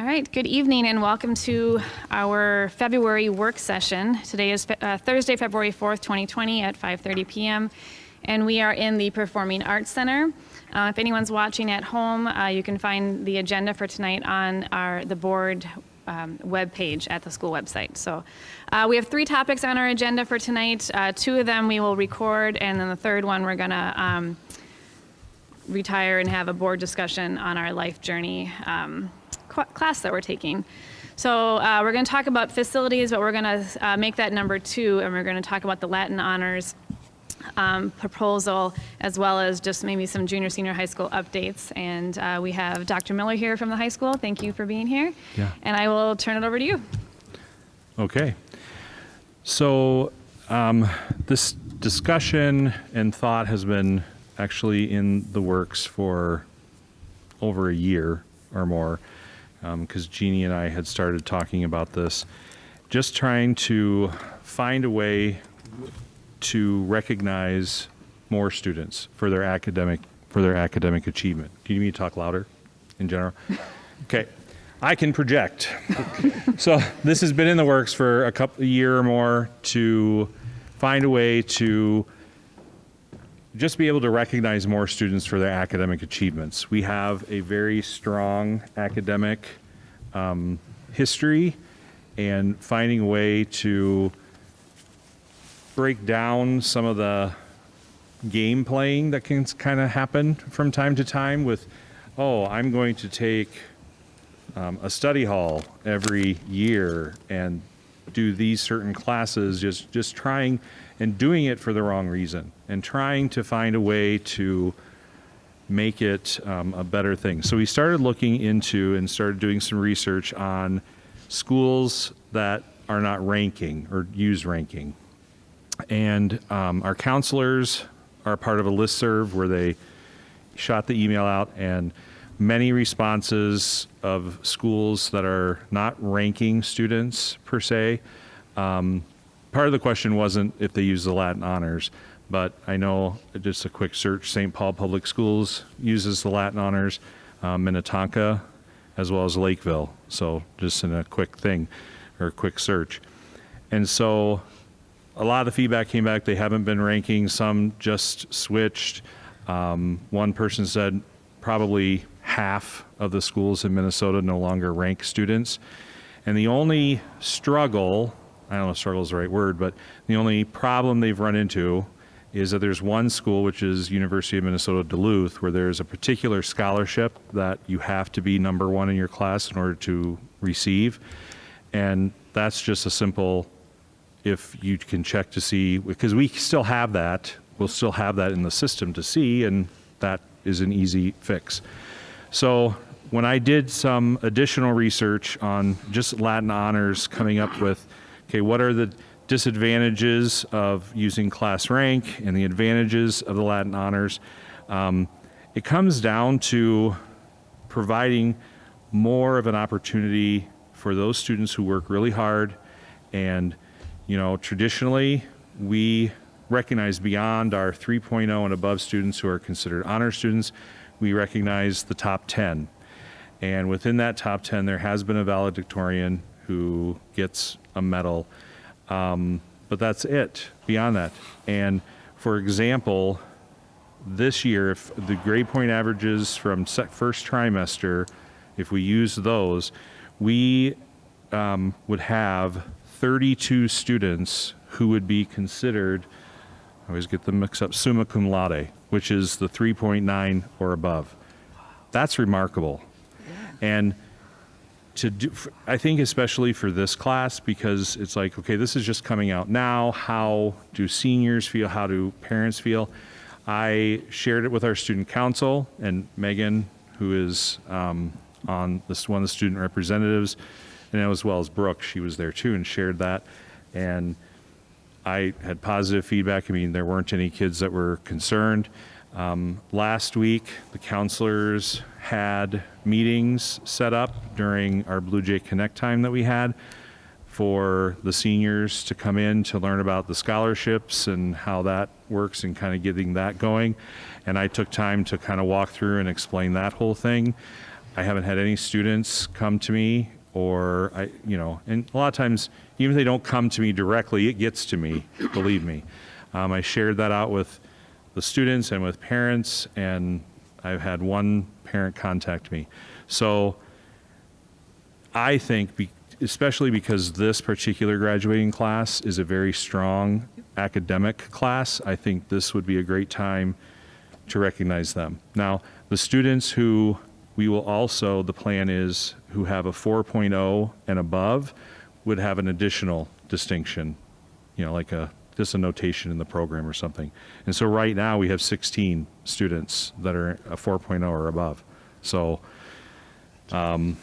All right, good evening and welcome to our February work session. Today is Thursday, February 4th, 2020 at 5:30 p.m. and we are in the Performing Arts Center. If anyone's watching at home, you can find the agenda for tonight on the board web page at the school website. So we have 3 topics on our agenda for tonight. 2 of them we will record, and then the third one we're gonna retire and have a board discussion on our life journey class that we're taking. So we're going to talk about facilities, but we're going to make that number 2, and we're going to talk about the Latin honors proposal, as well as just maybe some junior, senior high school updates. And we have Dr. Miller here from the high school. Thank you for being here. Yeah. And I will turn it over to you. Okay. So this discussion and thought has been actually in the works for over a year or more, because Jeannie and I had started talking about this, just trying to find a way to recognize more students for their academic achievement. Do you need me to talk louder in general? Okay, I can project. So this has been in the works for a year or more to find a way to just be able to recognize more students for their academic achievements. We have a very strong academic history, and finding a way to break down some of the game playing that can kind of happen from time to time with, oh, I'm going to take a study hall every year and do these certain classes, just trying and doing it for the wrong reason, and trying to find a way to make it a better thing. So we started looking into and started doing some research on schools that are not ranking or use ranking. And our counselors are part of a listserv where they shot the email out, and many responses of schools that are not ranking students per se. Part of the question wasn't if they use the Latin honors, but I know just a quick search, St. Paul Public Schools uses the Latin honors, Minnetonka, as well as Lakeville. So just in a quick thing, or a quick search. And so a lot of the feedback came back, they haven't been ranking, some just switched. One person said probably half of the schools in Minnesota no longer rank students. And the only struggle, I don't know if struggle is the right word, but the only problem they've run into is that there's one school, which is University of Minnesota Duluth, where there's a particular scholarship that you have to be number 1 in your class in order to receive. And that's just a simple, if you can check to see, because we still have that, we'll still have that in the system to see, and that is an easy fix. So when I did some additional research on just Latin honors, coming up with, okay, what are the disadvantages of using class rank and the advantages of the Latin honors? It comes down to providing more of an opportunity for those students who work really hard. And, you know, traditionally, we recognize beyond our 3.0 and above students who are considered honor students, we recognize the top 10. And within that top 10, there has been a valedictorian who gets a medal. But that's it, beyond that. And for example, this year, if the grade point averages from first trimester, if we use those, we would have 32 students who would be considered, I always get them mixed up, summa cum laude, which is the 3.9 or above. That's remarkable. And to do, I think especially for this class, because it's like, okay, this is just coming out now. How do seniors feel? How do parents feel? I shared it with our student council, and Megan, who is on this one of the student representatives, and as well as Brooke, she was there too and shared that. And I had positive feedback. I mean, there weren't any kids that were concerned. Last week, the counselors had meetings set up during our Blue Jay Connect time that we had for the seniors to come in to learn about the scholarships and how that works and kind of getting that going. And I took time to kind of walk through and explain that whole thing. I haven't had any students come to me, or and a lot of times, even if they don't come to me directly, it gets to me, believe me. I shared that out with the students and with parents, and I've had one parent contact me. So I think, especially because this particular graduating class is a very strong academic class, I think this would be a great time to recognize them. Now, the students who we will also, the plan is, who have a 4.0 and above would have an additional distinction, like just a notation in the program or something. And so right now we have 16 students that are a 4.0 or above. So I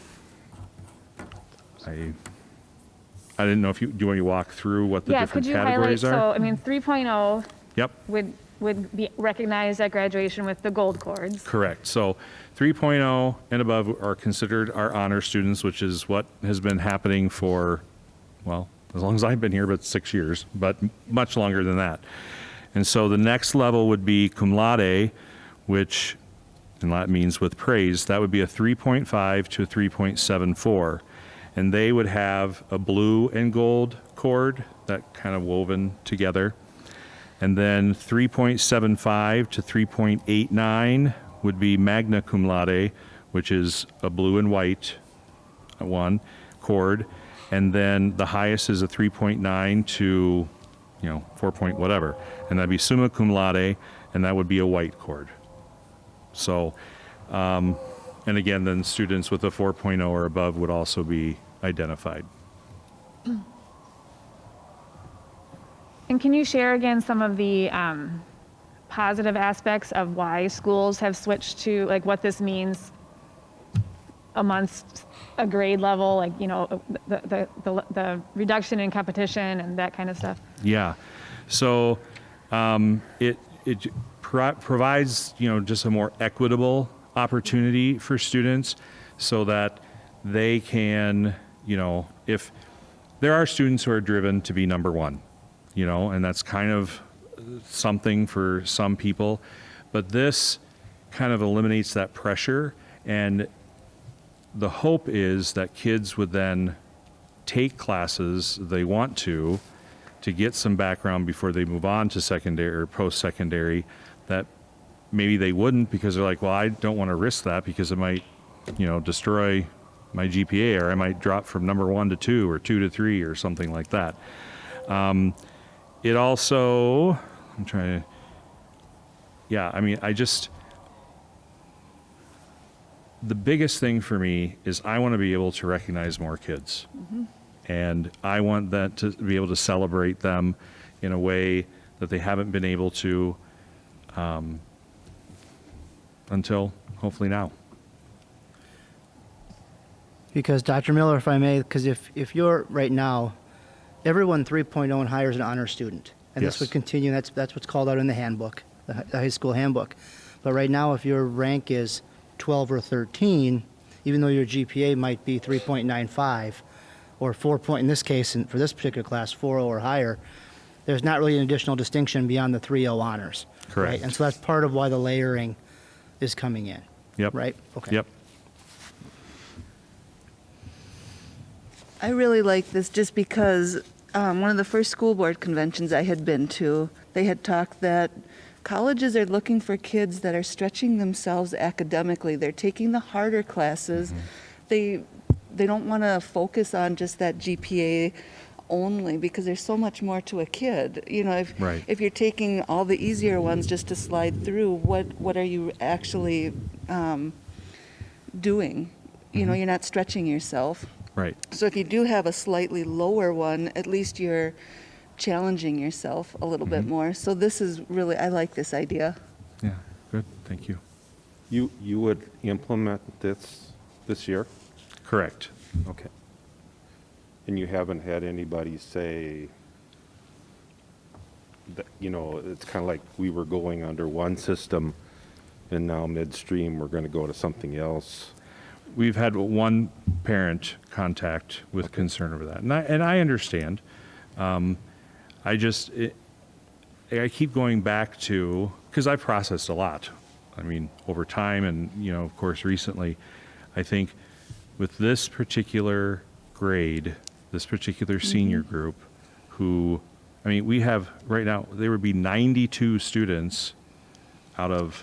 didn't know if do you want me to walk through what the different categories are? So, 3.0 Yep. would be recognized at graduation with the gold cords. Correct. So 3.0 and above are considered our honor students, which is what has been happening for, well, as long as I've been here, but 6 years, but much longer than that. And so the next level would be cum laude, which, and that means with praise, that would be a 3.5 to a 3.74. And they would have a blue and gold cord that kind of woven together. And then 3.75 to 3.89 would be magna cum laude, which is a blue and white one cord. And then the highest is a 3.9 to, 4 point whatever. And that'd be summa cum laude, and that would be a white cord. So, and again, then students with a 4.0 or above would also be identified. And can you share again some of the positive aspects of why schools have switched to, like, what this means amongst a grade level, like, the reduction in competition and that kind of stuff? Yeah. So it provides, just a more equitable opportunity for students so that they can, if there are students who are driven to be number one, and that's kind of something for some people, but this kind of eliminates that pressure. And the hope is that kids would then take classes they want to get some background before they move on to secondary or post-secondary, that maybe they wouldn't, because they're like, well, I don't want to risk that because it might, destroy my GPA, or I might drop from number 1 to 2 or 2 to 3 or something like that. It also, the biggest thing for me is I want to be able to recognize more kids. Mm-hmm. And I want that to be able to celebrate them in a way that they haven't been able to until hopefully now. Because Dr. Miller, if I may, because if you're right now, everyone 3.0 and higher is an honor student. And Yes. this would continue, that's what's called out in the handbook, the high school handbook. But right now, if your rank is 12 or 13, even though your GPA might be 3.95 or 4 point, in this case, and for this particular class, 4.0 or higher, there's not really an additional distinction beyond the 3.0 honors. Correct. Right? And so that's part of why the layering is coming in. Yep. Right? Okay. Yep. I really like this just because one of the first school board conventions I had been to, they had talked that colleges are looking for kids that are stretching themselves academically. They're taking the harder classes. Mm-hmm. They don't want to focus on just that GPA only, because there's so much more to a kid. Right. If you're taking all the easier ones just to slide through, what are you actually doing? Mm-hmm. You're not stretching yourself. Right. So if you do have a slightly lower one, at least you're challenging yourself a little bit more. So this is really, I like this idea. Yeah. Good. Thank you. You would implement this year? Correct. Okay. And you haven't had anybody say that, it's kind of like we were going under one system and now midstream we're going to go to something else. We've had one parent contact with concern over that, and I understand. I keep going back to, because I've processed a lot. I mean, over time, and of course, recently, I think with this particular grade, this particular senior group, who, I mean, we have right now, there would be 92 students out of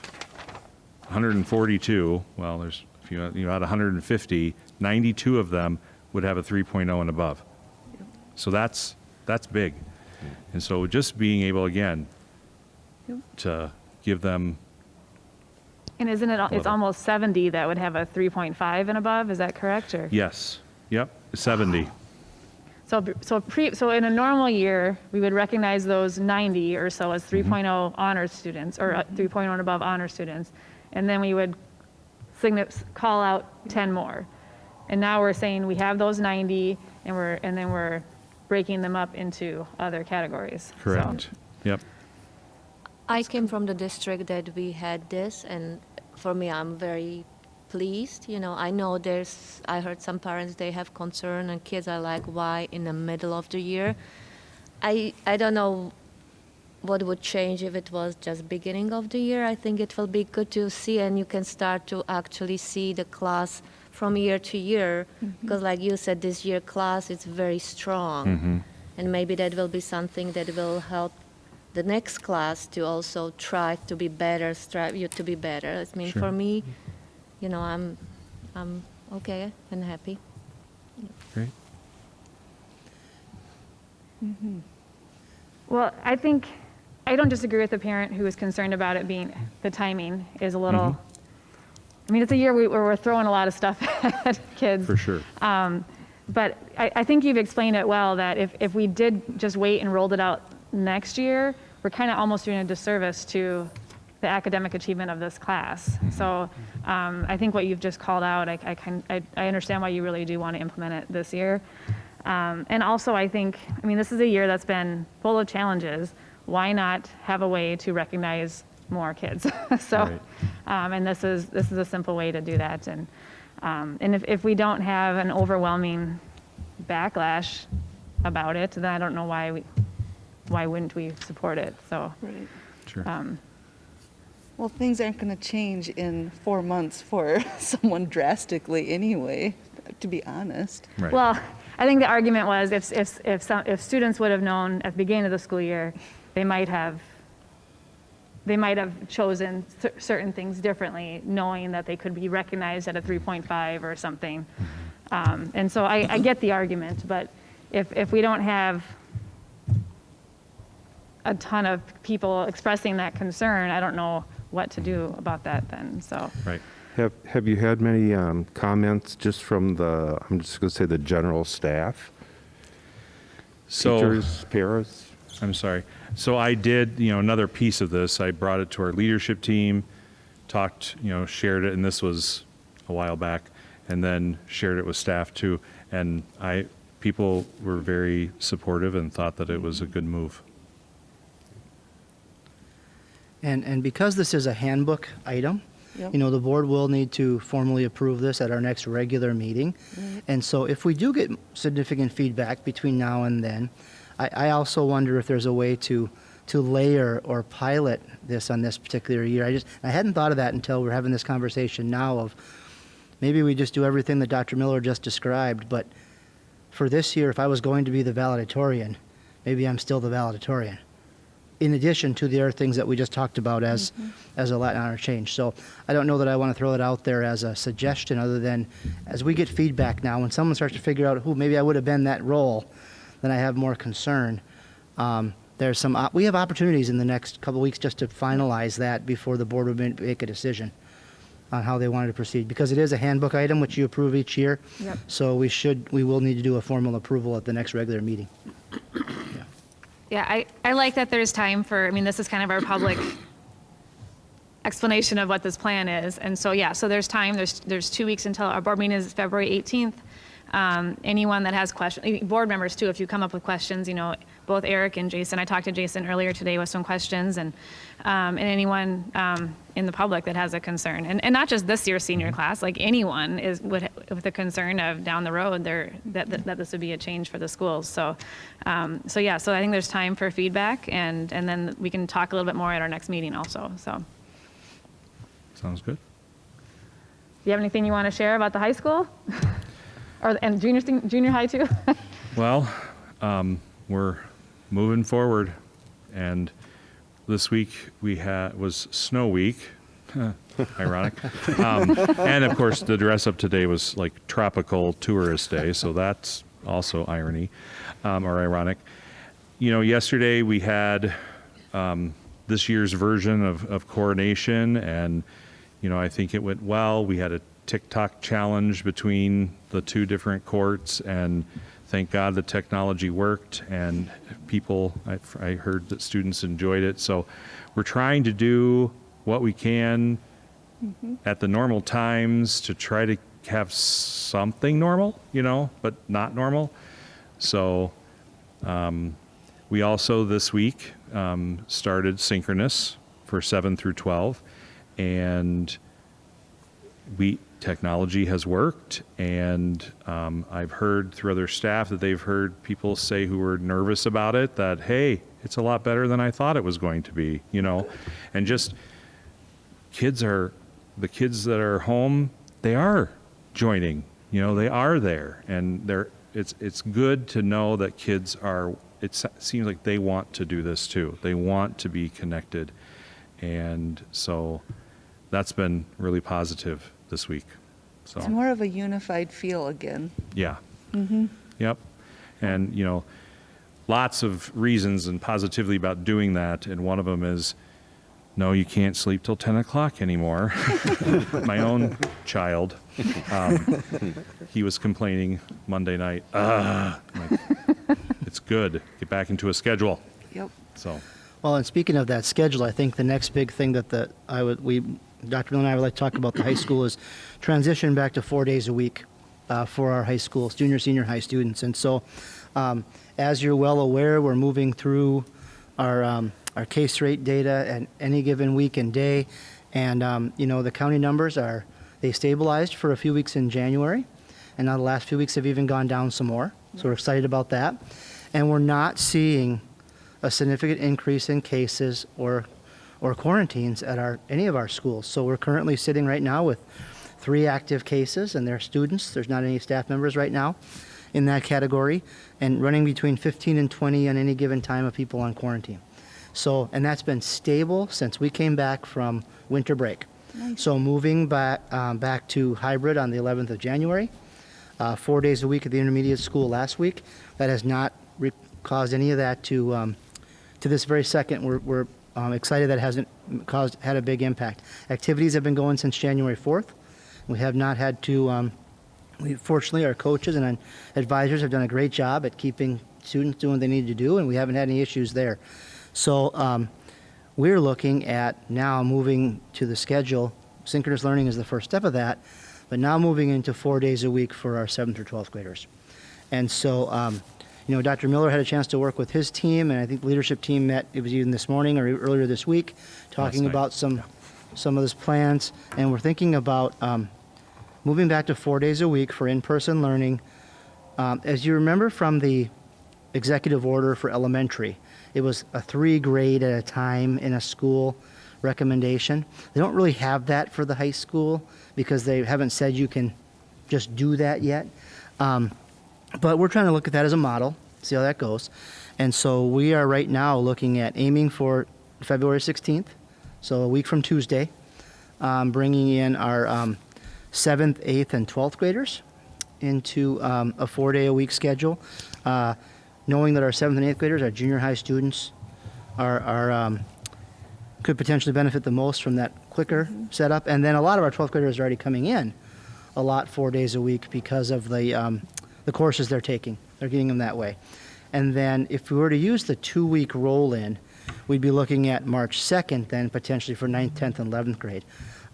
142. Well, there's a few, out of 150, 92 of them would have a 3.0 and above. So that's big. And so just being able, again, to give them. And isn't it, it's almost 70 that would have a 3.5 and above, is that correct, or? Yes, yep, 70. So in a normal year, we would recognize those 90 or so as 3.0 honors students, or 3.0 and above honor students, and then we would call out 10 more. And now we're saying we have those 90, and then we're breaking them up into other categories. Correct, So, yep. I came from the district that we had this, and for me, I'm very pleased. You know, I know I heard some parents, they have concern, and kids are like, why in the middle of the year? I don't know what would change if it was just beginning of the year. I think it will be good to see, and you can start to actually see the class from year to year, because like you said, this year class is very strong, and maybe that will be something that will help the next class to also try to be better, strive to be better. I mean, Sure. for me, you know, I'm okay and happy. Great. well, I think, I don't disagree with the parent who is concerned about it being, the timing is a little, I mean, it's a year where we're throwing a lot of stuff at kids. For sure. But I think you've explained it well, that if we did just wait and rolled it out next year, we're kind of almost doing a disservice to the academic achievement of this class. So I think what you've just called out, I understand why you really do want to implement it this year. And also I think, I mean, this is a year that's been full of challenges. Why not have a way to recognize more kids? So, Right. and this is a simple way to do that. And if we don't have an overwhelming backlash about it, then I don't know why wouldn't we support it? So, Right. Sure. Well, things aren't going to change in 4 months for someone drastically anyway, to be honest. Right. well, I think the argument was if students would have known at the beginning of the school year, they might have chosen certain things differently, knowing that they could be recognized at a 3.5 or something. And so I get the argument, but if we don't have a ton of people expressing that concern, I don't know what to do about that then, so. Right. Have you had many comments just from I'm just going to say the general staff? So, Teachers, paras? I'm sorry. So I did, another piece of this. I brought it to our leadership team, talked, shared it, and this was a while back, and then shared it with staff too. And people were very supportive and thought that it was a good move. And because this is a handbook item, Yep. the board will need to formally approve this at our next regular meeting. And so if we do get significant feedback between now and then, I also wonder if there's a way to layer or pilot this on this particular year. I hadn't thought of that until we're having this conversation now of maybe we just do everything that Dr. Miller just described, but for this year, if I was going to be the valedictorian, maybe I'm still the valedictorian, in addition to the other things that we just talked about as a Latin honor change. So I don't know that I want to throw it out there as a suggestion, other than as we get feedback now, when someone starts to figure out who maybe I would have been that role, then I have more concern. There's we have opportunities in the next couple of weeks just to finalize that before the board would make a decision on how they wanted to proceed, because it is a handbook item which you approve each year. Yep. So we will need to do a formal approval at the next regular meeting. Yeah, I like that there's time for, I mean, this is kind of our public explanation of what this plan is. And so, yeah, so there's time, there's 2 weeks until our board meeting is February 18th. Anyone that has questions, board members too, if you come up with questions, both Eric and Jason, I talked to Jason earlier today with some questions, and anyone in the public that has a concern, and not just this year's senior class, like anyone with a concern of down the road that this would be a change for the schools. So yeah, so I think there's time for feedback, and then we can talk a little bit more at our next meeting also, so. Sounds good. you have anything you want to share about the high school? And junior high too? Well, we're moving forward, and this week was snow week. Ironic. And of course, the dress up today was like tropical tourist day, so that's also irony or ironic. Yesterday we had this year's version of coronation, and I think it went well. We had a TikTok challenge between the two different courts, and thank God the technology worked, and I heard that students enjoyed it. So we're trying to do what we can at the normal times to try to have something normal, but not normal. So we also this week started synchronous for 7 through 12, and technology has worked, and I've heard through other staff that they've heard people say who were nervous about it that, hey, it's a lot better than I thought it was going to be, and just the kids that are home, they are joining, they are there, and it's good to know that kids it seems like they want to do this too. They want to be connected, and so that's been really positive this week. So It's more of a unified feel again. yeah. Yep. And lots of reasons and positively about doing that, and one of them is, no, you can't sleep till 10 o'clock anymore. My own child, he was complaining Monday night. I'm like, it's good. Get back into a schedule. Yep. So Well, and speaking of that schedule, I think the next big thing that Dr. Miller and I would like to talk about the high school is transition back to 4 days a week for our high schools, junior, senior high students. And so, as you're well aware, we're moving through our case rate data at any given week and day. And, the county numbers they stabilized for a few weeks in January. And now the last few weeks have even gone down some more. So we're excited about that. And we're not seeing a significant increase in cases or quarantines at any of our schools. So we're currently sitting right now with 3 active cases, and they're students. There's not any staff members right now in that category, and running between 15 and 20 on any given time of people on quarantine. So, and that's been stable since we came back from winter break. Nice. So moving back to hybrid on the 11th of January, 4 days a week at the intermediate school last week. That has not caused any of that to this very second. We're excited that hasn't had a big impact. Activities have been going since January 4th. We have not had to, fortunately, our coaches and advisors have done a great job at keeping students doing what they need to do, and we haven't had any issues there. So we're looking at now moving to the schedule. Synchronous learning is the first step of that, but now moving into 4 days a week for our 7th through 12th graders. And so, Dr. Miller had a chance to work with his team, and I think the leadership team met, it was even this morning or earlier this week, talking about some of those plans. And we're thinking about moving back to 4 days a week for in-person learning. As you remember from the executive order for elementary, it was a 3 grade at a time in a school recommendation. They don't really have that for the high school because they haven't said you can just do that yet. But we're trying to look at that as a model, see how that goes. And so we are right now looking at aiming for February 16th, so a week from Tuesday, bringing in our 7th, 8th, and 12th graders into a 4-day-a-week schedule, knowing that our 7th and 8th graders, our junior high students, could potentially benefit the most from that quicker setup. And then a lot of our 12th graders are already coming in a lot 4 days a week because of the courses they're taking. They're getting them that way. And then if we were to use the 2-week roll-in, we'd be looking at March 2nd then potentially for 9th, 10th, and 11th grade.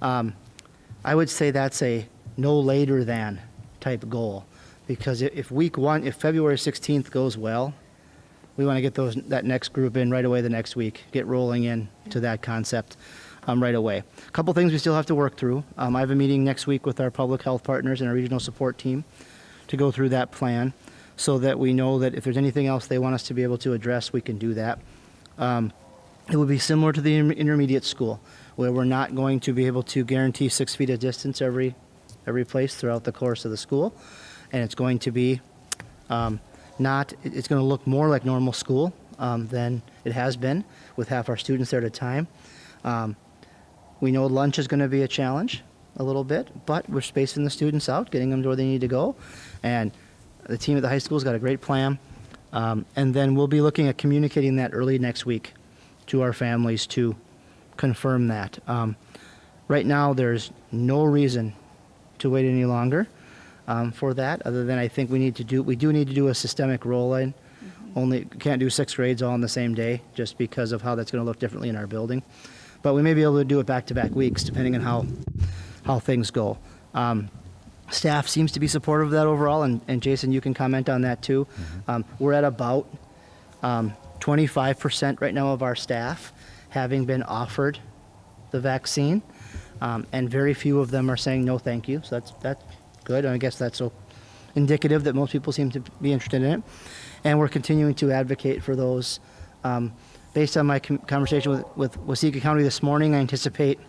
I would say that's a no later than type goal, because if February 16th goes well, we want to get that next group in right away the next week, get rolling in to that concept right away. A couple things we still have to work through. I have a meeting next week with our public health partners and our regional support team to go through that plan so that we know that if there's anything else they want us to be able to address, we can do that. It will be similar to the intermediate school, where we're not going to be able to guarantee 6 feet of distance every every place throughout the course of the school. And it's going to be it's going to look more like normal school than it has been with half our students there at a time. We know lunch is going to be a challenge a little bit, but we're spacing the students out, getting them to where they need to go. And the team at the high school's got a great plan. And then we'll be looking at communicating that early next week to our families to confirm that. Right now, there's no reason to wait any longer for that, other than I think we do need to do a systemic roll-in. Only can't do 6 grades all on the same day, just because of how that's going to look differently in our building. But we may be able to do it back-to-back weeks, depending on how things go. Staff seems to be supportive of that overall, and Jason, you can comment on that too. We're at about 25% right now of our staff having been offered the vaccine, and very few of them are saying no thank you, so that's good. And I guess that's so indicative that most people seem to be interested in it. And we're continuing to advocate for those. Based on my conversation with Waseca County this morning, I anticipate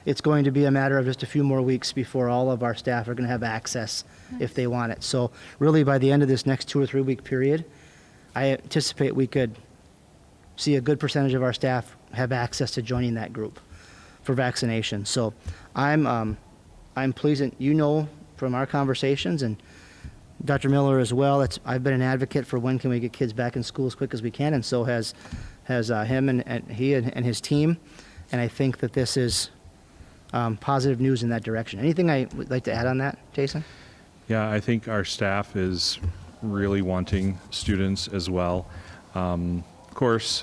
it's going to be a matter of just a few more weeks before all of our staff are going to have access if they want it. So really by the end of this next 2 or 3 week period, I anticipate we could see a good percentage of our staff have access to joining that group for vaccination. So I'm pleased, and from our conversations, and Dr. Miller as well, I've been an advocate for when can we get kids back in school as quick as we can, and so has him and his team. And I think that this is positive news in that direction. Anything I would like to add on that, Jason? Yeah, I think our staff is really wanting students as well. Of course,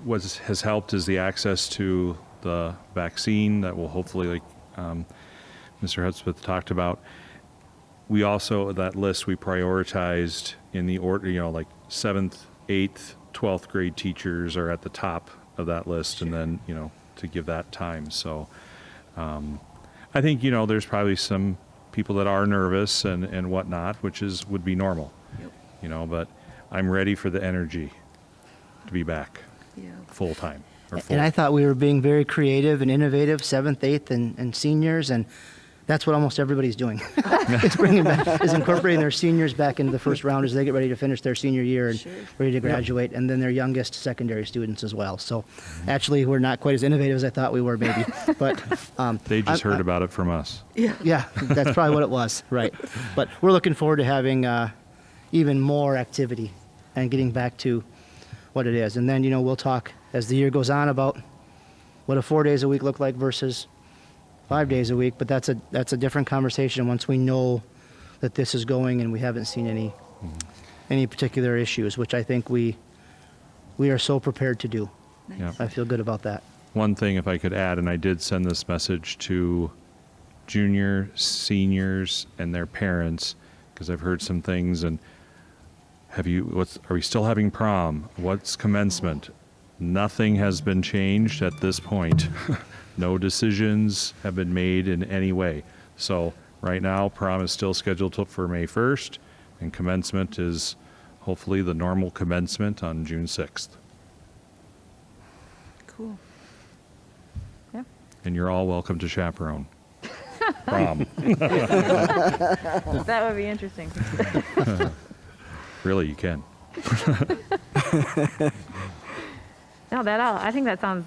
what has helped is the access to the vaccine that will hopefully, like Mr. Hudspeth talked about. We also, that list we prioritized in the order, like 7th, 8th, 12th grade teachers are at the top of that list, and then, to give that time. So I think, there's probably some people that are nervous and whatnot, which would be normal, but I'm ready for the energy to be back full time. And I thought we were being very creative and innovative, 7th, 8th, and seniors, and that's what almost everybody's doing. is incorporating their seniors back into the first round as they get ready to finish their senior year and ready to graduate, and then their youngest secondary students as well. So actually, we're not quite as innovative as I thought we were, maybe. But they just heard about it from us. Yeah, that's probably what it was, right. But we're looking forward to having even more activity and getting back to what it is. And then, we'll talk as the year goes on about what a 4 days a week look like versus 5 days a week, but that's a different conversation once we know that this is going and we haven't seen any particular issues, which I think we are so prepared to do. Nice. Yeah. I feel good about that. One thing, if I could add, and I did send this message to junior, seniors, and their parents, because I've heard some things. And are we still having prom? What's commencement? Nothing has been changed at this point. No decisions have been made in any way. So right now, prom is still scheduled for May 1st, and commencement is hopefully the normal commencement on June 6th. Cool. Yeah. And you're all welcome to chaperone. Prom. That would be interesting. Really, you can. No, I think that sounds.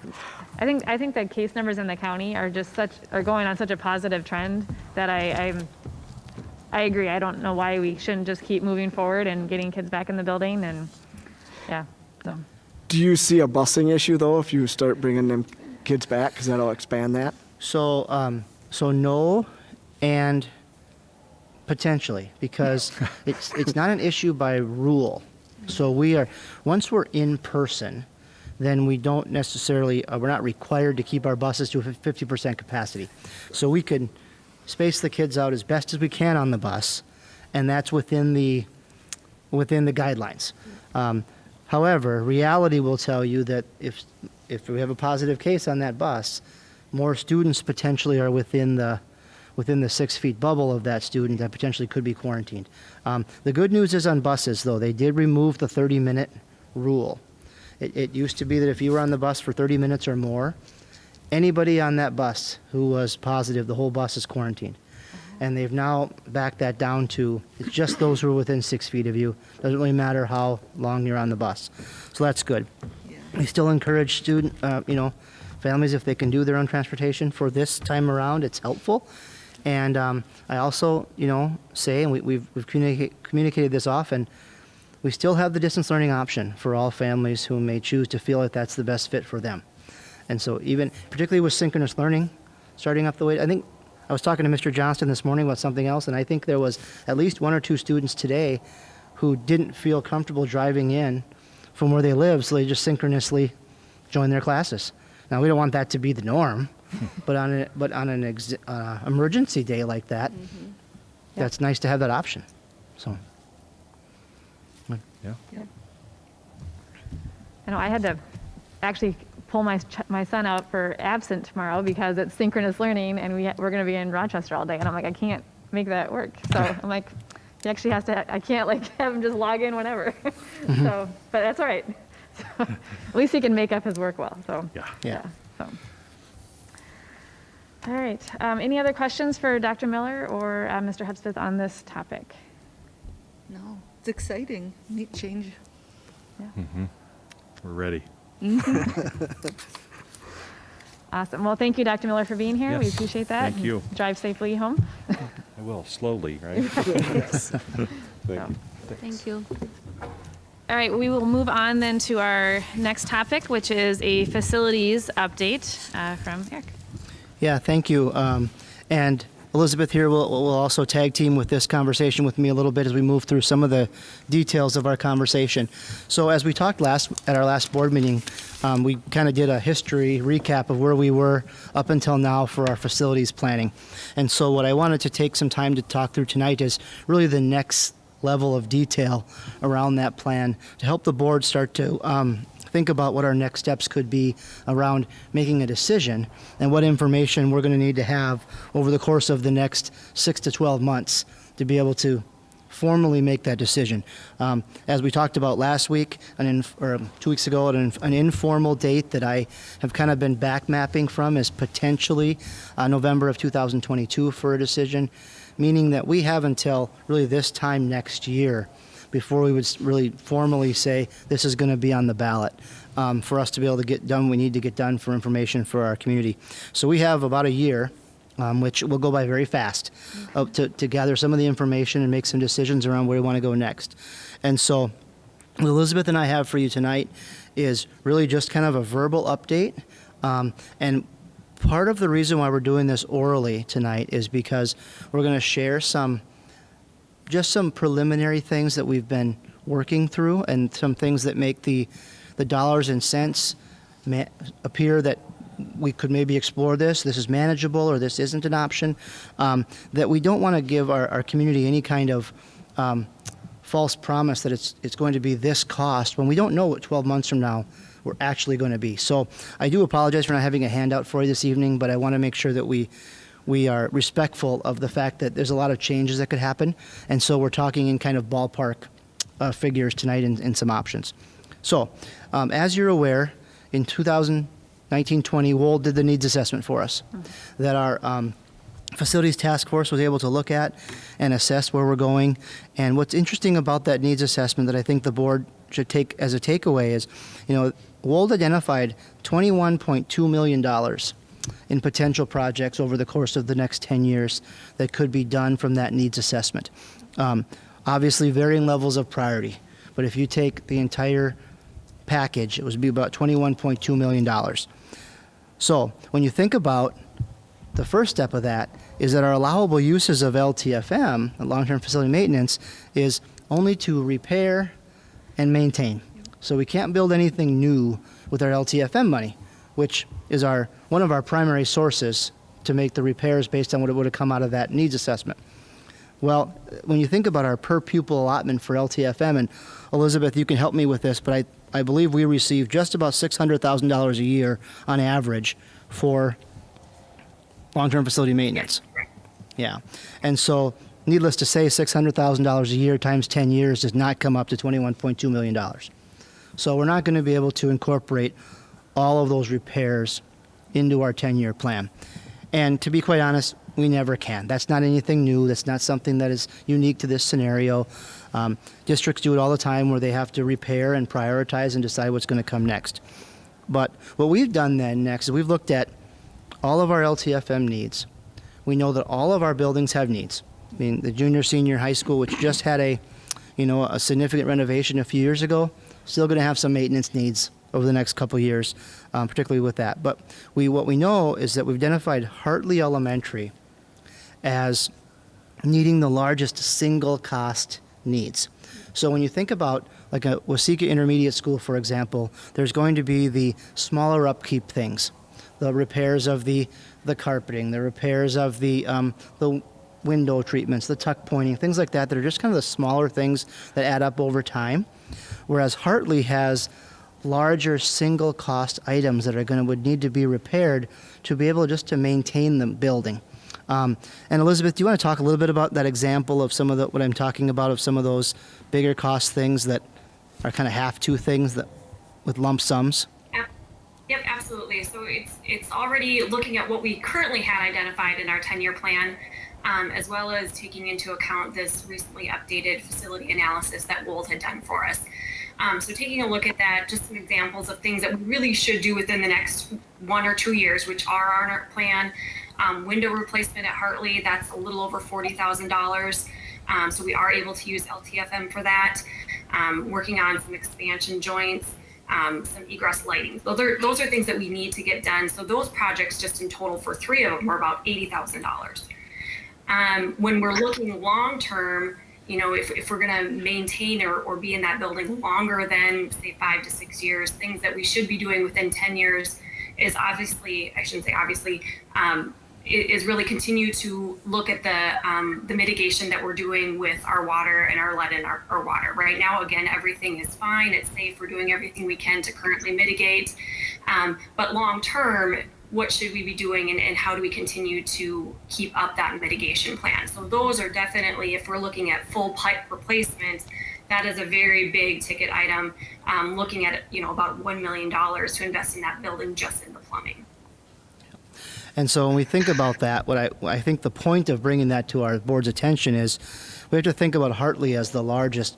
I think that case numbers in the county are going on such a positive trend that I agree. I don't know why we shouldn't just keep moving forward and getting kids back in the building, and so. Do you see a busing issue though if you start bringing them kids back, because that'll expand that? So no, and potentially, because it's not an issue by rule. So once we're in person, then we don't necessarily, we're not required to keep our buses to 50% capacity. So we can space the kids out as best as we can on the bus, and that's within the guidelines. However, reality will tell you that if we have a positive case on that bus, more students potentially are within the 6 feet bubble of that student that potentially could be quarantined. The good news is on buses, though, they did remove the 30-minute rule. It used to be that if you were on the bus for 30 minutes or more, anybody on that bus who was positive, the whole bus is quarantined. And they've now backed that down to it's just those who are within 6 feet of you. Doesn't really matter how long you're on the bus. So that's good. We still encourage families, if they can do their own transportation for this time around, it's helpful. And I also, say, and we've communicated this often, we still have the distance learning option for all families who may choose to feel that that's the best fit for them. And so even, particularly with synchronous learning, starting up the way, I think I was talking to Mr. Johnston this morning about something else, and I think there was at least 1 or 2 students today who didn't feel comfortable driving in from where they live, so they just synchronously joined their classes. Now, we don't want that to be the norm, but on an emergency day like that, that's nice to have that option. So, Yeah. I know I had to actually pull my son out for absent tomorrow because it's synchronous learning and we're going to be in Rochester all day. And I'm like, I can't make that work. So I'm like, he actually has to, I can't have him just log in whenever. So, but that's all right. So, at least he can make up his work well. So, yeah. So. All right. Any other questions for Dr. Miller or Mr. Hudspeth on this topic? No, it's exciting. Neat change. We're ready. Awesome. Well, thank you, Dr. Miller, for being here. Yes. We appreciate that. Thank you. Drive safely home. I will, slowly, right? Thank you. All right, we will move on then to our next topic, which is a facilities update from Eric. Yeah, thank you. And Elizabeth here will also tag team with this conversation with me a little bit as we move through some of the details of our conversation. So as we talked at our last board meeting, we kind of did a history recap of where we were up until now for our facilities planning. And so what I wanted to take some time to talk through tonight is really the next level of detail around that plan to help the board start to think about what our next steps could be around making a decision and what information we're going to need to have over the course of the next 6 to 12 months to be able to formally make that decision. As we talked about last week, or 2 weeks ago, an informal date that I have kind of been back mapping from is potentially November of 2022 for a decision, meaning that we have until really this time next year before we would really formally say this is going to be on the ballot for us to be able to get done what we need to get done for information for our community. So we have about a year, which will go by very fast, to gather some of the information and make some decisions around where we want to go next. And so what Elizabeth and I have for you tonight is really just kind of a verbal update. And part of the reason why we're doing this orally tonight is because we're going to share some preliminary things that we've been working through and some things that make the dollars and cents appear that we could maybe explore this is manageable or this isn't an option, that we don't want to give our community any kind of false promise that it's going to be this cost when we don't know what 12 months from now we're actually going to be. So I do apologize for not having a handout for you this evening, but I want to make sure that we are respectful of the fact that there's a lot of changes that could happen, and so we're talking in kind of ballpark figures tonight and some options. So, as you're aware, in 2019-20, WOLD did the needs assessment for us that our facilities task force was able to look at and assess where we're going. And what's interesting about that needs assessment that I think the board should take as a takeaway is, WOLD identified $21.2 million in potential projects over the course of the next 10 years that could be done from that needs assessment. Obviously, varying levels of priority, but if you take the entire package, it would be about $21.2 million. So when you think about the first step of that is that our allowable uses of LTFM, long-term facility maintenance, is only to repair and maintain. So we can't build anything new with our LTFM money, which is one of our primary sources to make the repairs based on what it would have come out of that needs assessment. Well, when you think about our per pupil allotment for LTFM, and Elizabeth, you can help me with this, but I believe we receive just about $600,000 a year on average for long-term facility maintenance. Yeah. And so, needless to say, $600,000 a year times 10 years does not come up to $21.2 million. So we're not going to be able to incorporate all of those repairs into our 10-year plan. And to be quite honest, we never can. That's not anything new. That's not something that is unique to this scenario. Districts do it all the time where they have to repair and prioritize and decide what's going to come next. But what we've done then next is we've looked at all of our LTFM needs. We know that all of our buildings have needs. I mean, the junior, senior high school, which just had a significant renovation a few years ago, still going to have some maintenance needs over the next couple of years, particularly with that. But what we know is that we've identified Hartley Elementary as needing the largest single cost needs. So when you think about like a Waseca Intermediate School, for example, there's going to be the smaller upkeep things, the repairs of the carpeting, the repairs of the window treatments, the tuck pointing, things like that are just kind of the smaller things that add up over time. Whereas Hartley has larger single cost items that would need to be repaired to be able just to maintain the building. And Elizabeth, do you want to talk a little bit about that example of some of what I'm talking about, of some of those bigger cost things that are kind of have-to things that with lump sums? Yep, absolutely. So it's already looking at what we currently had identified in our 10-year plan, as well as taking into account this recently updated facility analysis that Wold had done for us. So taking a look at that, just some examples of things that we really should do within the next 1 or 2 years, which are on our plan. Window replacement at Hartley, that's a little over $40,000. So we are able to use LTFM for that. Working on some expansion joints, some egress lighting. Those are things that we need to get done. So those projects just in total for 3 of them are about $80,000. When we're looking long term, if we're going to maintain or be in that building longer than say 5 to 6 years, things that we should be doing within 10 years is obviously, I shouldn't say obviously, is really continue to look at the mitigation that we're doing with our water and our lead in our water. Right now, again, everything is fine. It's safe. We're doing everything we can to currently mitigate. But long term, what should we be doing and how do we continue to keep up that mitigation plan? So those are definitely, if we're looking at full pipe replacement, that is a very big ticket item, looking at about $1 million to invest in that building just in the plumbing. And so when we think about that, what I think the point of bringing that to our board's attention is we have to think about Hartley as the largest,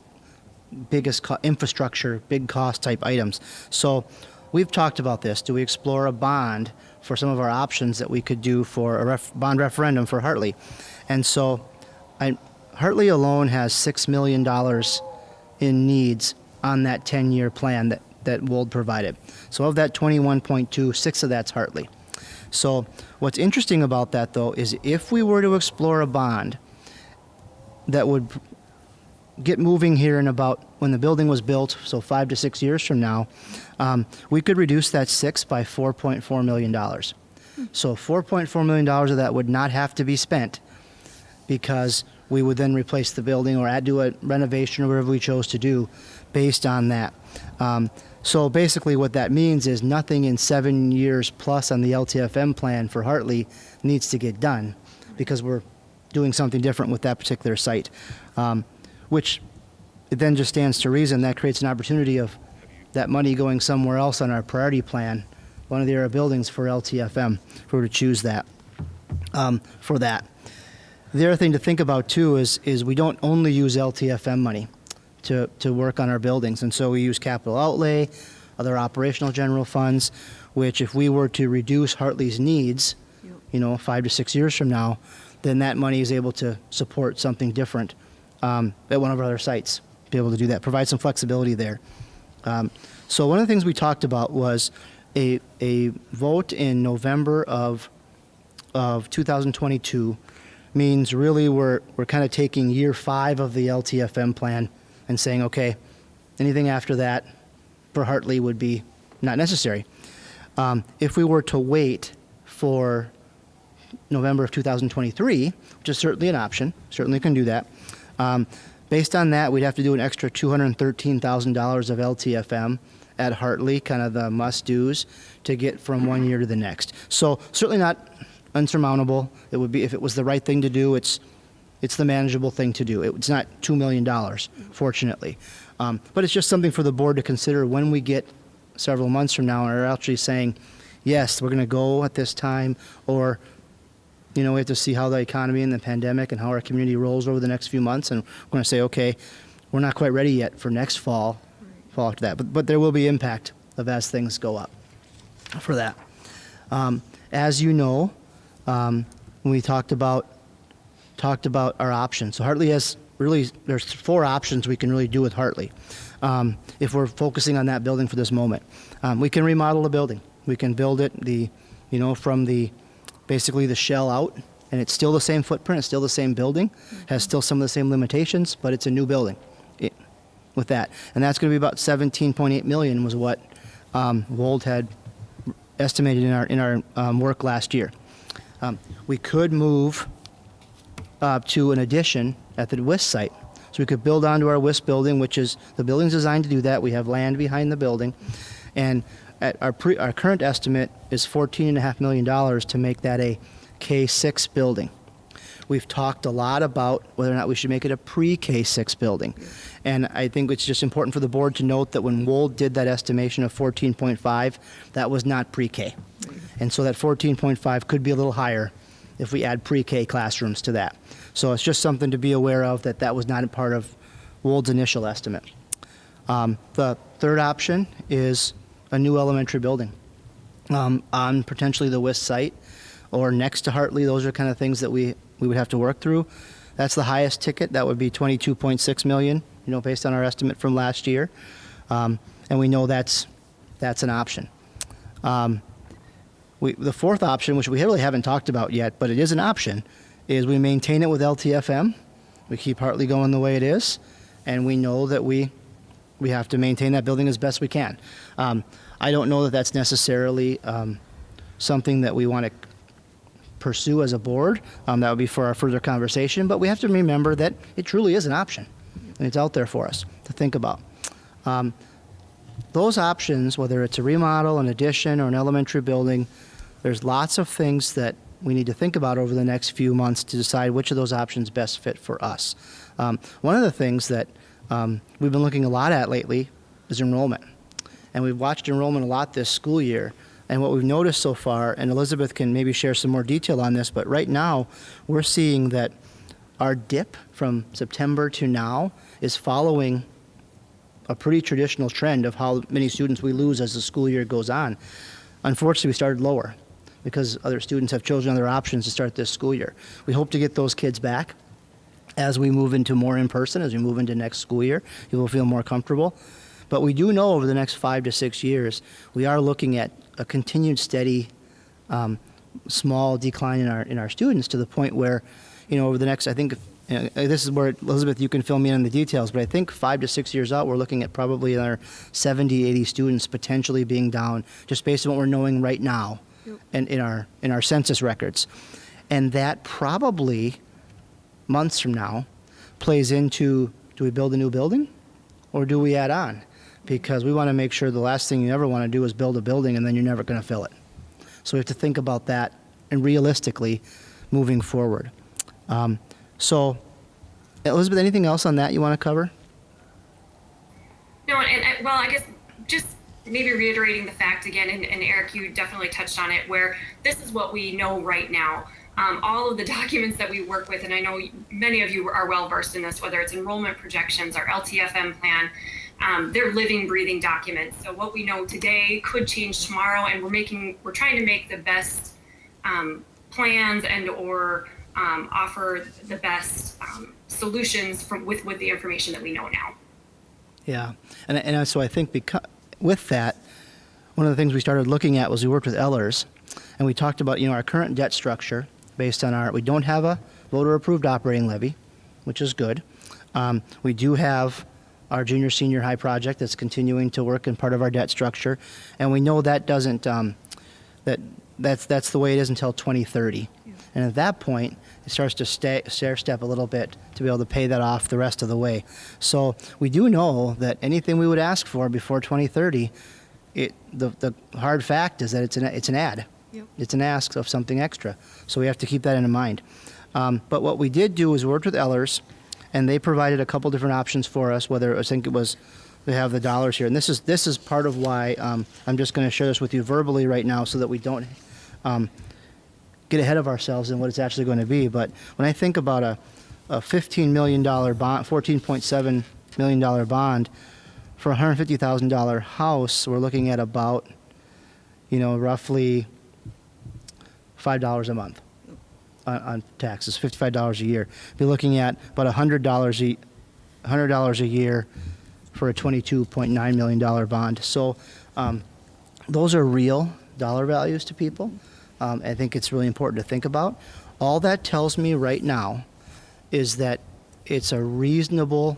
biggest infrastructure, big cost type items. So we've talked about this. Do we explore a bond for some of our options that we could do for a bond referendum for Hartley? And so Hartley alone has $6 million in needs on that 10-year plan that Wold provided. So of that 21.2, 6 of that's Hartley. So what's interesting about that, though, is if we were to explore a bond that would get moving here in about when the building was built, so 5 to 6 years from now, we could reduce that 6 by $4.4 million. So $4.4 million of that would not have to be spent because we would then replace the building or do a renovation or whatever we chose to do based on that. So basically what that means is nothing in 7 years plus on the LTFM plan for Hartley needs to get done because we're doing something different with that particular site, which it then just stands to reason that creates an opportunity of that money going somewhere else on our priority plan, one of the area buildings for LTFM, if we were to choose that for that. The other thing to think about too is we don't only use LTFM money to work on our buildings. And so we use capital outlay, other operational general funds, which if we were to reduce Hartley's needs, 5 to 6 years from now, then that money is able to support something different at one of our other sites, be able to do that, provide some flexibility there. So one of the things we talked about was a vote in November of 2022 means really we're kind of taking year 5 of the LTFM plan and saying, okay, anything after that for Hartley would be not necessary. If we were to wait for November of 2023, which is certainly an option, certainly can do that, based on that, we'd have to do an extra $213,000 of LTFM at Hartley, kind of the must-dos, to get from 1 year to the next. So certainly not unsurmountable. It would be, if it was the right thing to do, it's the manageable thing to do. It's not $2 million, fortunately. But it's just something for the board to consider when we get several months from now and are actually saying, yes, we're going to go at this time, or, we have to see how the economy and the pandemic and how our community rolls over the next few months. And we're going to say, okay, we're not quite ready yet for next fall after that. But there will be impact as things go up for that. As you know, when we talked about our options. So Hartley has there's 4 options we can really do with Hartley. If we're focusing on that building for this moment, we can remodel the building. We can build it from basically the shell out, and it's still the same footprint. It's still the same building, has still some of the same limitations, but it's a new building with that. And that's going to be about $17.8 million was what Wold had estimated in our work last year. We could move to an addition at the WIS site. So we could build onto our WIS building, which is, the building's designed to do that. We have land behind the building. And at our current estimate is $14.5 million to make that a K-6 building. We've talked a lot about whether or not we should make it a pre-K-6 building. And I think it's just important for the board to note that when Wold did that estimation of 14.5, that was not pre-K. And so that 14.5 could be a little higher if we add pre-K classrooms to that. So it's just something to be aware of, that was not a part of Wold's initial estimate. The third option is a new elementary building on potentially the WIS site or next to Hartley. Those are kind of things that we would have to work through. That's the highest ticket. That would be $22.6 million, based on our estimate from last year. And we know that's an option. The fourth option, which we really haven't talked about yet, but it is an option, is we maintain it with Ltfm. We keep Hartley going the way it is, and we know that we have to maintain that building as best we can. I don't know that that's necessarily something that we want to pursue as a board. That would be for our further conversation, but we have to remember that it truly is an option, and it's out there for us to think about. Those options, whether it's a remodel, an addition, or an elementary building, there's lots of things that we need to think about over the next few months to decide which of those options best fit for us. One of the things that we've been looking a lot at lately is enrollment. And we've watched enrollment a lot this school year. And what we've noticed so far, and Elizabeth can maybe share some more detail on this, but right now we're seeing that our dip from September to now is following a pretty traditional trend of how many students we lose as the school year goes on. Unfortunately, we started lower because other students have chosen other options to start this school year. We hope to get those kids back as we move into more in-person, as we move into next school year. You will feel more comfortable. But we do know over the next 5 to 6 years, we are looking at a continued steady, small decline in our students, to the point where, over the next, I think, this is where, Elizabeth, you can fill me in on the details, but I think 5 to 6 years out, we're looking at probably another 70, 80 students potentially being down, just based on what we're knowing right now. Yep. And in our census records. And that probably, months from now, plays into, do we build a new building or do we add on? Because we want to make sure the last thing you ever want to do is build a building and then you're never going to fill it. So we have to think about that and realistically moving forward. So, Elizabeth, anything else on that you want to cover? No, well, I guess just maybe reiterating the fact again, and Eric, you definitely touched on it, where this is what we know right now. All of the documents that we work with, and I know many of you are well versed in this, whether it's enrollment projections, our Ltfm plan, they're living, breathing documents. So what we know today could change tomorrow, and we're trying to make the best plans and or offer the best solutions with the information that we know now. Yeah, and so I think with that, one of the things we started looking at was we worked with Ellers, and we talked about our current debt structure based on we don't have a voter-approved operating levy, which is good. We do have our junior senior high project that's continuing to work in part of our debt structure, and we know that doesn't that's the way it is until 2030. Yeah. And at that point, it starts to stair step a little bit to be able to pay that off the rest of the way. So we do know that anything we would ask for before 2030, the hard fact is that it's an add. Yep. It's an ask of something extra. So we have to keep that in mind. But what we did do is worked with Ellers, and they provided a couple different options for us, whether I think it was, they have the dollars here. And this is part of why I'm just going to share this with you verbally right now so that we don't get ahead of ourselves and what it's actually going to be. But when I think about a $15 million bond, $14.7 million bond for a $150,000 house, we're looking at about, roughly $5 a month on taxes, $55 a year. Be looking at about $100 a year for a $22.9 million bond. So those are real dollar values to people. I think it's really important to think about. All that tells me right now is that it's a reasonable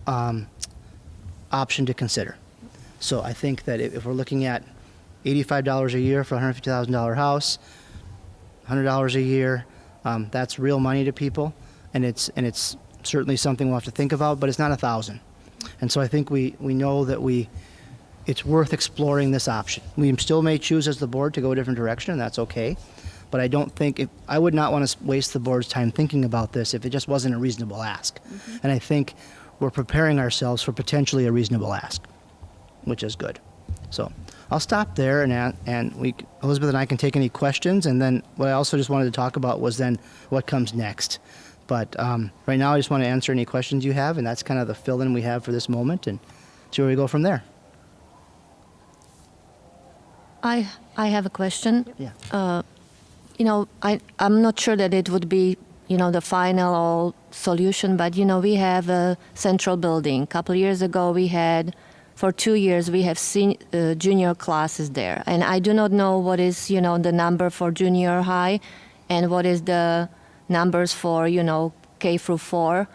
option to consider. So I think that if we're looking at $85 a year for a $150,000 house, $100 a year, that's real money to people, and it's certainly something we'll have to think about, but it's not $1,000. And so I think we know that it's worth exploring this option. We still may choose as the board to go a different direction, and that's okay. But I don't think I would not want to waste the board's time thinking about this if it just wasn't a reasonable ask. Mm-hmm. And I think we're preparing ourselves for potentially a reasonable ask, which is good. So I'll stop there, and Elizabeth and I can take any questions. And then what I also just wanted to talk about was then what comes next. But right now I just want to answer any questions you have, and that's kind of the fill-in we have for this moment, and see where we go from there. I have a question. Yeah. I'm not sure that it would be, the final solution, but, we have a central building. A couple of years ago, for 2 years, we have seen junior classes there. And I do not know what is, the number for junior high and what is the numbers for, K through 4.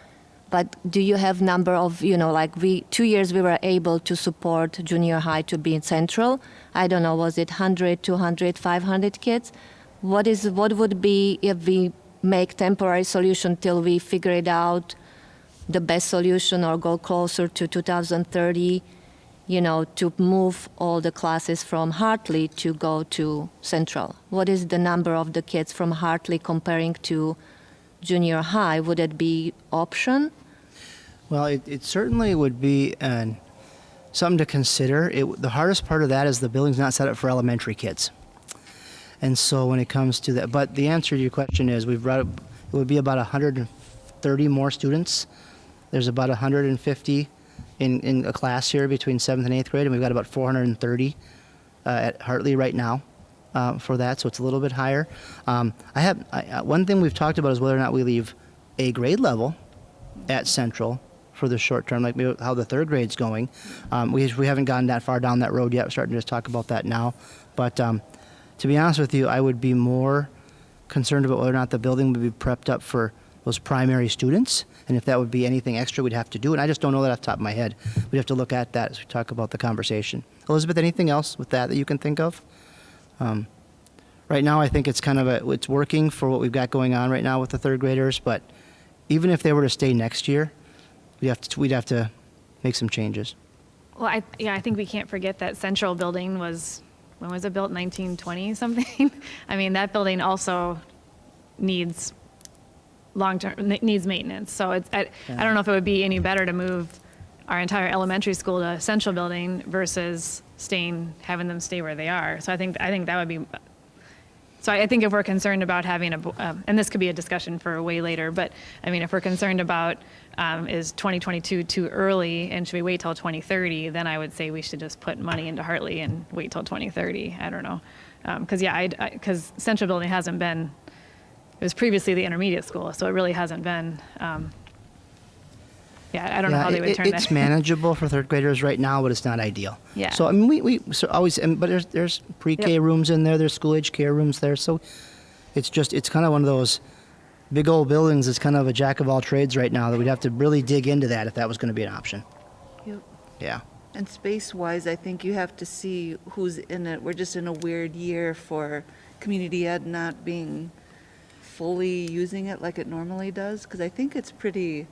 But do you have number of, 2 years we were able to support junior high to be in central. I don't know, was it 100, 200, 500 kids? What would be if we make temporary solution till we figure it out, the best solution, or go closer to 2030, to move all the classes from Hartley to go to Central? What is the number of the kids from Hartley comparing to junior high? Would it be option? Well, it certainly would be something to consider. The hardest part of that is the building's not set up for elementary kids. And so when it comes to that, but the answer to your question is it would be about 130 more students. There's about 150 in a class here between 7th and 8th grade, and we've got about 430 at Hartley right now for that, so it's a little bit higher. One thing we've talked about is whether or not we leave a grade level at Central for the short term, like maybe how the 3rd grade's going. We haven't gotten that far down that road yet. We're starting to just talk about that now. But to be honest with you, I would be more concerned about whether or not the building would be prepped up for those primary students, and if that would be anything extra we'd have to do. And I just don't know that off the top of my head. We'd have to look at that as we talk about the conversation. Elizabeth, anything else with that you can think of? Right now, I think it's it's working for what we've got going on right now with the 3rd graders, but even if they were to stay next year, we'd have to make some changes. Well, I think we can't forget that Central building when was it built? 1920 something? I mean, that building also needs needs maintenance. So I don't know if it would be any better to move our entire elementary school to Central building versus having them stay where they are. So I think that would be. So I think if we're concerned about having and this could be a discussion for way later, but I mean, if we're concerned about is 2022 too early and should we wait till 2030, then I would say we should just put money into Hartley and wait till 2030. I don't know. Because Central building hasn't been, it was previously the intermediate school, so it really hasn't been, I don't know how they would turn that. It's manageable for 3rd graders right now, but it's not ideal. Yeah. So I mean, we always, but there's pre-K rooms in there, there's school-age care rooms there, so it's kind of one of those big old buildings. It's kind of a jack of all trades right now that we'd have to really dig into that if that was going to be an option. Yep. Yeah. And space-wise, I think you have to see who's in it. We're just in a weird year for community ed not being fully using it like it normally does, because I think it's pretty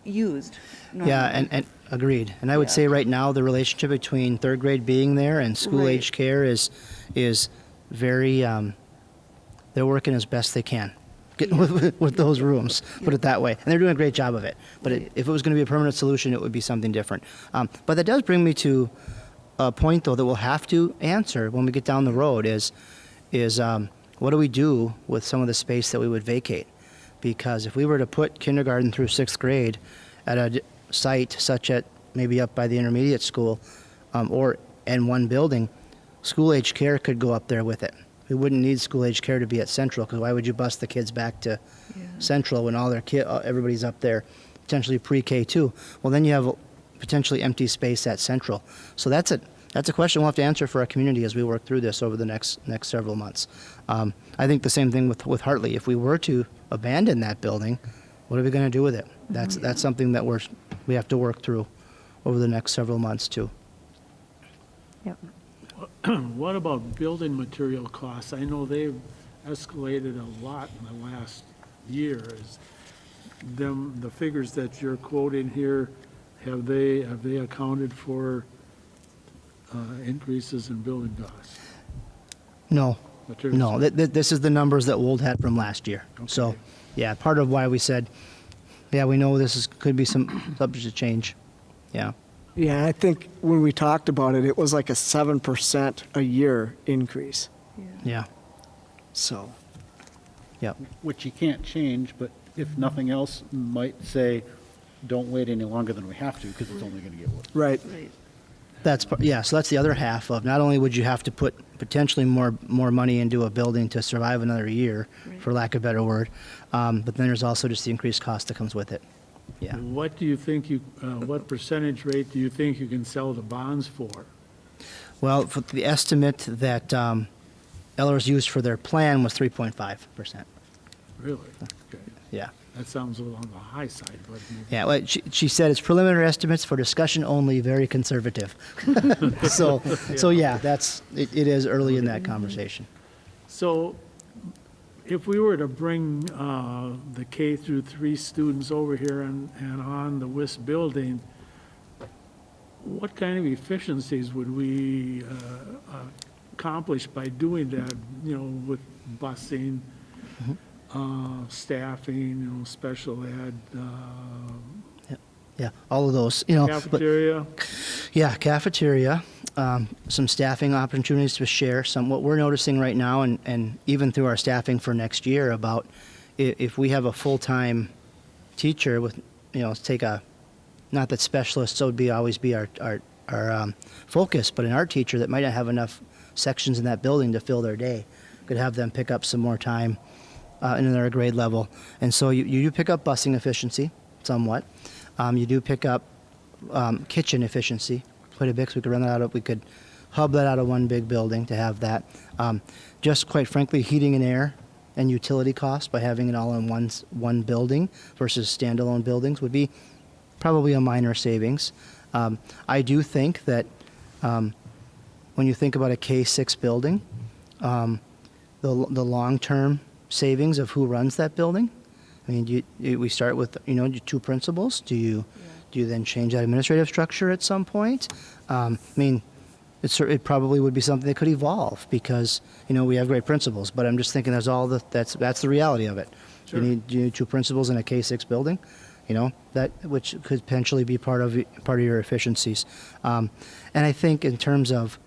used normally. Yeah, and agreed. And I would say right now the relationship between 3rd grade being there and school-age care is very, they're working as best they can with those rooms, put it that way. And they're doing a great job of it. But if it was going to be a permanent solution, it would be something different. But that does bring me to a point, though, that we'll have to answer when we get down the road is what do we do with some of the space that we would vacate? Because if we were to put kindergarten through 6th grade at a site such as maybe up by the intermediate school, or in one building, school-age care could go up there with it. We wouldn't need school-age care to be at Central, because why would you bus the kids back to Central when all their everybody's up there, potentially pre-K too? Well, then you have potentially empty space at Central. So that's a question we'll have to answer for our community as we work through this over the next several months. I think the same thing with Hartley. If we were to abandon that building, what are we going to do with it? That's something that we have to work through over the next several months too. Yep. What about building material costs? I know they've escalated a lot in the last year. Is the figures that you're quoting here, have they accounted for increases in building costs? No. Materials? No, this is the numbers that Wold had from last year. Okay. So, yeah, part of why we said, yeah, we know could be some subject to change. Yeah. Yeah, I think when we talked about it, it was like a 7% a year increase. Yeah. So, Yep. Which you can't change, but if nothing else, might say, don't wait any longer than we have to, because it's only going to get worse. right. Right. So that's the other half of, not only would you have to put potentially more money into a building to survive another year, for lack of a better word, but then there's also just the increased cost that comes with it. Yeah. What do you think what percentage rate do you think you can sell the bonds for? Well, for the estimate that Ellers used for their plan was 3.5%. Really? Okay. Yeah. That sounds a little on the high side, but Yeah, well, she said it's preliminary estimates for discussion only, very conservative. So yeah, it is early in that conversation. so if we were to bring the K through 3 students over here and on the WIS building, what kind of efficiencies would we accomplish by doing that, with busing, staffing, special ed, Yeah, all of those, but cafeteria? yeah, cafeteria, some staffing opportunities to share. What we're noticing right now, and even through our staffing for next year, about if we have a full-time teacher with, let's take not that specialists would always be our focus, but an art teacher that might not have enough sections in that building to fill their day, could have them pick up some more time in their grade level. And so you do pick up busing efficiency somewhat. You do pick up kitchen efficiency quite a bit, so we could hub that out of one big building to have that. Just quite frankly, heating and air and utility costs by having it all in one building versus standalone buildings would be probably a minor savings. I do think that when you think about a K-6 building, the long-term savings of who runs that building, I mean, we start with, 2 principals. Do you then change that administrative structure at some point? I mean, it probably would be something that could evolve because, we have great principals, but I'm just thinking that's the reality of it. Sure. You need 2 principals in a K-6 building, which could potentially be part of your efficiencies. And I think in terms of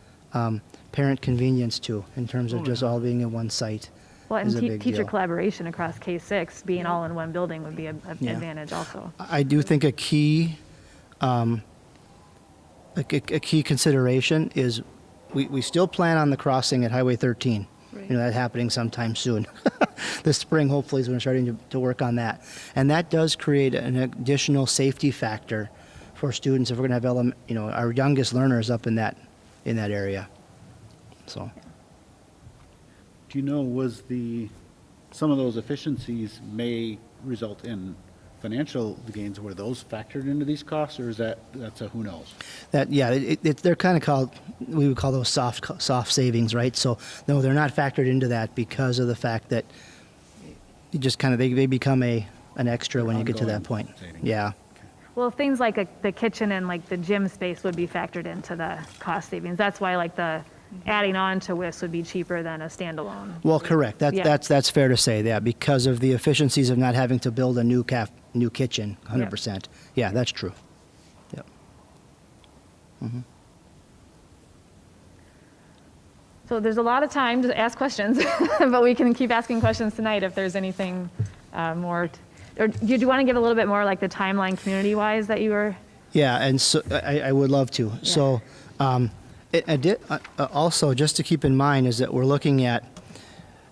parent convenience too, in terms of just all being in one site. Well, is a and big teacher deal. Collaboration across K-6, being all in one building would be an Yeah. advantage also. I do think a key consideration is we still plan on the crossing at Highway 13. Right. That happening sometime soon. This spring, hopefully, is when we're starting to work on that. And that does create an additional safety factor for students if we're going to have our youngest learners up in that area. So. Do you know, some of those efficiencies may result in financial gains? Were those factored into these costs, or that's a who knows? They're kind of called, we would call those soft savings, right? So no, they're not factored into that because of the fact that you just they become an extra when you get to that point. Savings. Yeah. Well, things like the kitchen and like the gym space would be factored into the cost savings. That's why the adding on to WIS would be cheaper than a standalone. Well, correct. Yeah. That's fair to say. Yeah, because of the efficiencies of not having to build a new kitchen, 100%. Yeah, that's true. Yep. So there's a lot of time to ask questions, but we can keep asking questions tonight if there's anything more. Or do you want to give a little bit more like the timeline community-wise that you were? Yeah, and so I would love to. Yeah. So also, just to keep in mind is that we're looking at,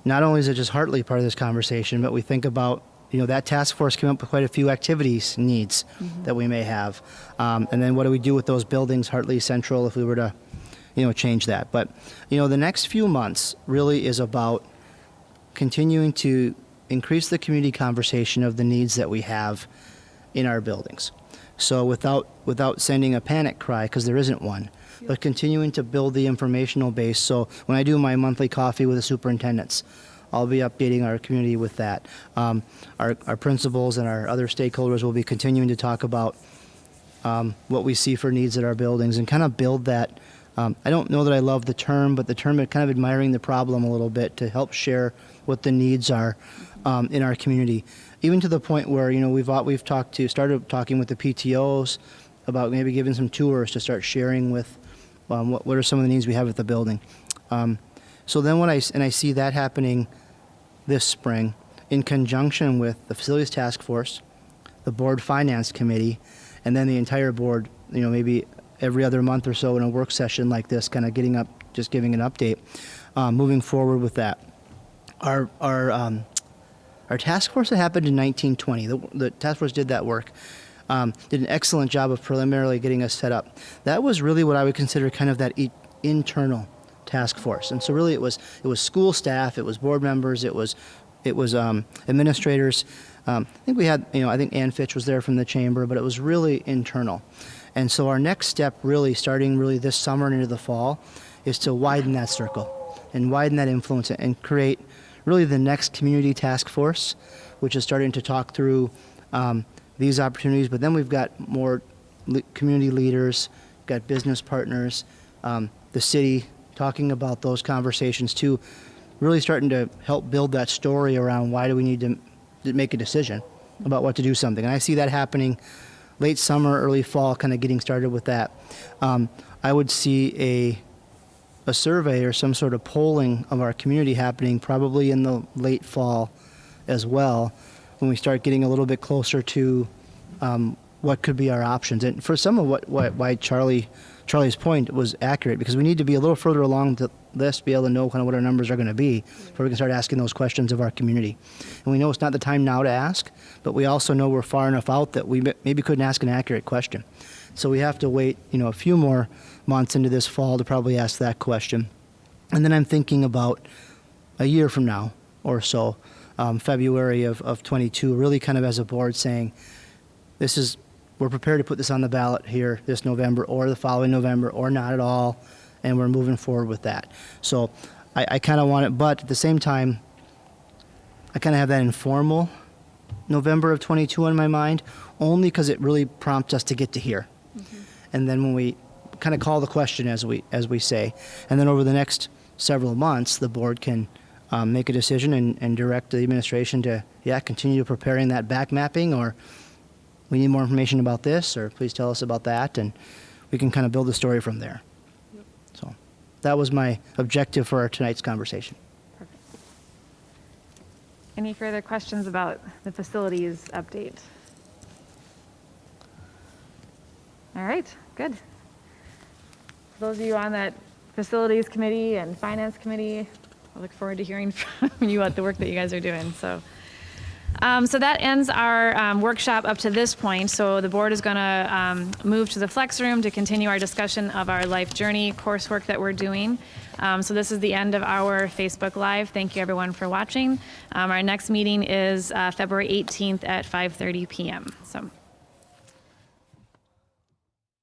not only is it just Hartley part of this conversation, but we think about, that task force came up with quite a few activities needs that we may have. And then what do we do with those buildings, Hartley Central, if we were to, change that. But, the next few months really is about continuing to increase the community conversation of the needs that we have in our buildings. So without sending a panic cry, because there isn't one, but continuing to build the informational base. So when I do my monthly coffee with the superintendents, I'll be updating our community with that. Our principals and our other stakeholders will be continuing to talk about what we see for needs at our buildings and kind of build that. I don't know that I love the term, but the term of kind of admiring the problem a little bit to help share what the needs are in our community. Even to the point where, we've started talking with the PTOs about maybe giving some tours to start sharing with what are some of the needs we have at the building. So then I see that happening this spring in conjunction with the Facilities Task Force, the Board Finance Committee, and then the entire board, maybe every other month or so in a work session like this, kind of just giving an update, moving forward with that. Our task force that happened in 1920, the task force did that work, did an excellent job of preliminarily getting us set up. That was really what I would consider kind of that internal task force. And so really it was school staff, it was board members, it was administrators. I think we had, I think Ann Fitch was there from the chamber, but it was really internal. And so our next step starting this summer and into the fall is to widen that circle and widen that influence and create really the next community task force, which is starting to talk through these opportunities. But then we've got more community leaders, got business partners, the city talking about those conversations too, really starting to help build that story around why do we need to make a decision about what to do something. And I see that happening late summer, early fall, kind of getting started with that. I would see a survey or some sort of polling of our community happening probably in the late fall as well, when we start getting a little bit closer to what could be our options. And for some of why Charlie's point was accurate, because we need to be a little further along the list, be able to know kind of what our numbers are going to be, before we can start asking those questions of our community. And we know it's not the time now to ask, but we also know we're far enough out that we maybe couldn't ask an accurate question. So we have to wait, a few more months into this fall to probably ask that question. And then I'm thinking about a year from now or so, February of 22, really kind of as a board saying, we're prepared to put this on the ballot here this November or the following November or not at all, and we're moving forward with that. So I kind of want it, but at the same time, I kind of have that informal November of 22 in my mind, only because it really prompts us to get to here. Mm-hmm. And then when we kind of call the question, as we say, and then over the next several months, the board can make a decision and direct the administration to, continue preparing that back mapping, or we need more information about this, or please tell us about that, and we can kind of build the story from there. Yep. So that was my objective for tonight's conversation. Perfect. Any further questions about the facilities update? All right, good. Those of you on that facilities committee and finance committee, I look forward to hearing from you about the work that you guys are doing. So that ends our workshop up to this point. So the board is going to move to the flex room to continue our discussion of our life journey coursework that we're doing. So this is the end of our Facebook Live. Thank you everyone for watching. Our next meeting is February 18th at 5:30 p.m. So